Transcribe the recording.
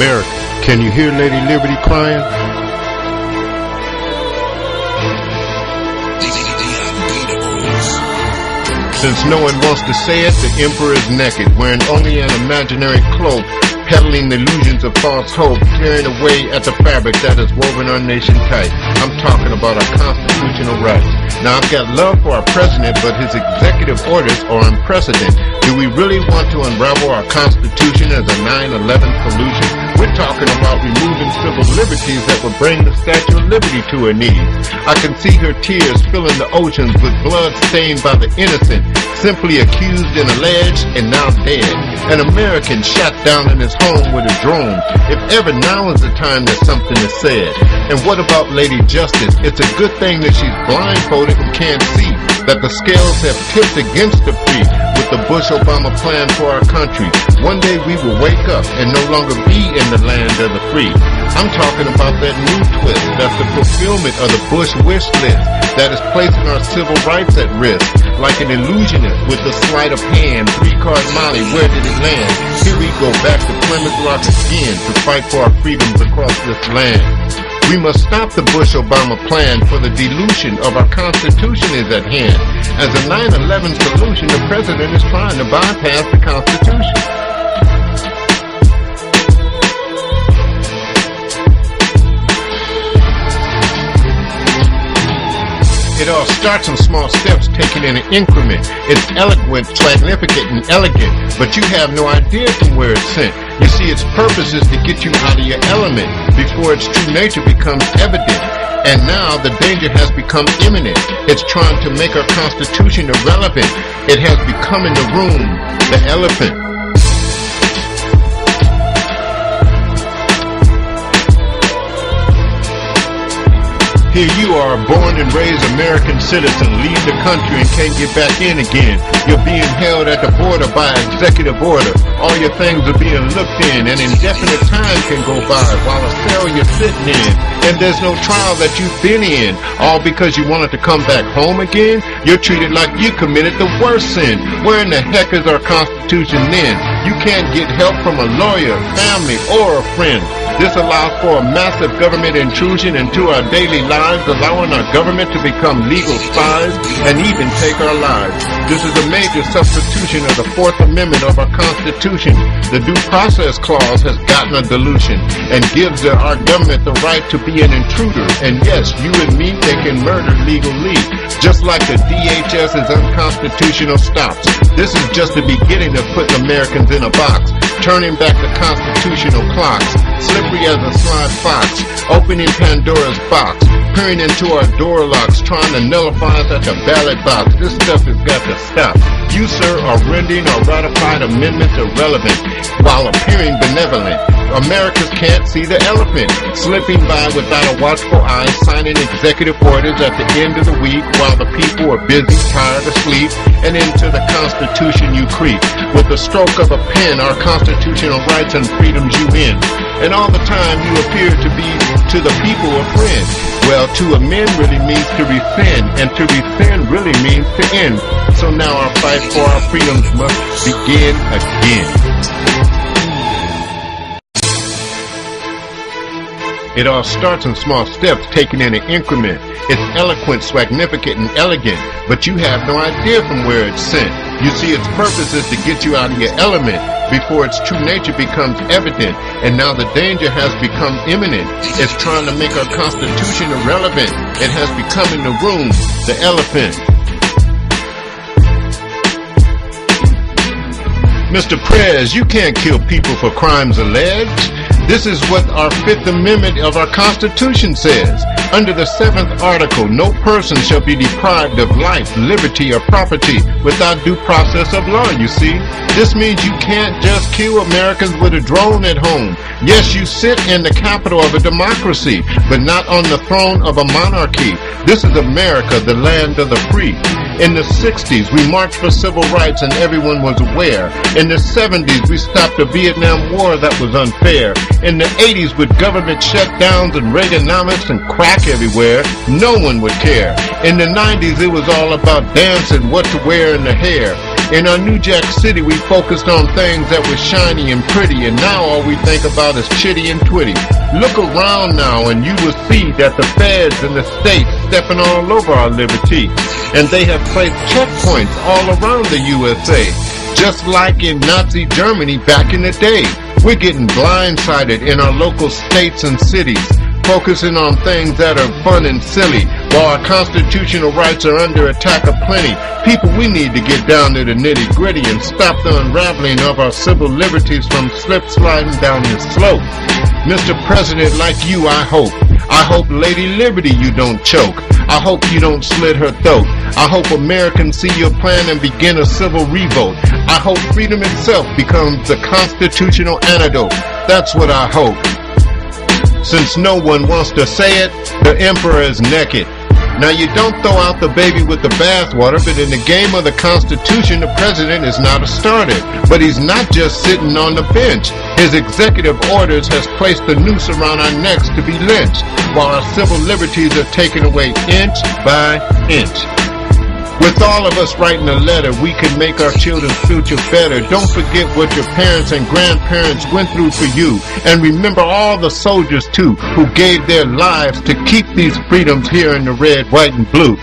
America, can you hear Lady Liberty crying? Since no one wants to say it, the emperor is naked, wearing only an imaginary cloak, peddling illusions of false hope, tearing away at the fabric that has woven our nation tight. I'm talking about our constitutional rights. Now, I've got love for our president, but his executive orders are unprecedented. Do we really want to unravel our Constitution as a 9/11 solution? We're talking about removing civil liberties that would bring the Statue of Liberty to her knees. I can see her tears filling the oceans with blood stained by the innocent, simply accused and alleged and now dead. An American shot down in his home with a drone. If ever, now is the time that something is said. And what about Lady Justice? It's a good thing that she's blindfolded and can't see that the scales have tipped against the free with the Bush-Obama plan for our country. One day we will wake up and no longer be in the land of the free. I'm talking about that new twist, that's the fulfillment of the Bush wish list that is placing our civil rights at risk. Like an illusionist with the sleight of hand, three-card Molly, where did it land? Here we go back to Plymouth Rock again to fight for our freedoms across this land. We must stop the Bush-Obama plan, for the dilution of our Constitution is at hand. As a 9/11 solution, the president is trying to bypass the Constitution. It all starts in small steps taken in an increment. It's eloquent, magnificent, and elegant, but you have no idea from where it's sent. You see, its purpose is to get you out of your element before its true nature becomes evident. And now the danger has become imminent. It's trying to make our Constitution irrelevant. It has become in the room, the elephant. Here you are, born and raised American citizen, leave the country and can't get back in again. You're being held at the border by executive order. All your things are being looked in, and indefinite time can go by while a cell you're sitting in. And there's no trial that you've been in, all because you wanted to come back home again? You're treated like you committed the worst sin. Where in the heck is our Constitution then? You can't get help from a lawyer, family, or a friend. This allows for a massive government intrusion into our daily lives, allowing our government to become legal spies and even take our lives. This is a major substitution of the Fourth Amendment of our Constitution. The Due Process Clause has gotten a dilution and gives our government the right to be an intruder. And yes, you and me, they can murder legally, just like the DHS's unconstitutional stops. This is just the beginning of putting Americans in a box, turning back the constitutional clocks, slippery as a sly fox, opening Pandora's box, peering into our door locks, trying to nullify us at the ballot box. This stuff has got to stop. You, sir, are rendering our ratified amendments irrelevant while appearing benevolent. Americans can't see the elephant, slipping by without a watchful eye, signing executive orders at the end of the week while the people are busy, tired, asleep, and into the Constitution you creep. With the stroke of a pen, our constitutional rights and freedoms you end. And all the time you appear to be to the people a friend. Well, to amend really means to rescind, and to rescind really means to end. So now our fight for our freedoms must begin again. It all starts in small steps taken in an increment. It's eloquent, magnificent, and elegant, but you have no idea from where it's sent. You see, its purpose is to get you out of your element before its true nature becomes evident, and now the danger has become imminent. It's trying to make our Constitution irrelevant. It has become in the room, the elephant. Mr. Prez, you can't kill people for crimes alleged. This is what our Fifth Amendment of our Constitution says. Under the 7th article, no person shall be deprived of life, liberty, or property without due process of law, you see. This means you can't just kill Americans with a drone at home. Yes, you sit in the capital of a democracy, but not on the throne of a monarchy. This is America, the land of the free. In the 60s, we marched for civil rights and everyone was aware. In the 70s, we stopped the Vietnam War that was unfair. In the 80s, with government shutdowns and Reaganomics and crack everywhere, no one would care. In the 90s, it was all about dancing, what to wear in the hair. In our New Jack City, we focused on things that were shiny and pretty, and now all we think about is chitty and twitty. Look around now and you will see that the feds and the states stepping all over our liberty, and they have placed checkpoints all around the USA. Just like in Nazi Germany back in the day, we're getting blindsided in our local states and cities, focusing on things that are fun and silly, while our constitutional rights are under attack aplenty. People, we need to get down to the nitty-gritty and stop the unraveling of our civil liberties from slip-sliding down the slope. Mr. President, like you, I hope Lady Liberty you don't choke. I hope you don't slit her throat. I hope Americans see your plan and begin a civil revolt. I hope freedom itself becomes the constitutional antidote. That's what I hope. Since no one wants to say it, the emperor is naked. Now you don't throw out the baby with the bathwater, but in the game of the Constitution, the president is not a starter. But he's not just sitting on the bench. His executive orders has placed the noose around our necks to be lynched, while our civil liberties are taken away inch by inch. With all of us writing a letter, we can make our children's future better. Don't forget what your parents and grandparents went through for you. And remember all the soldiers, too, who gave their lives to keep these freedoms here in the red, white, and blue.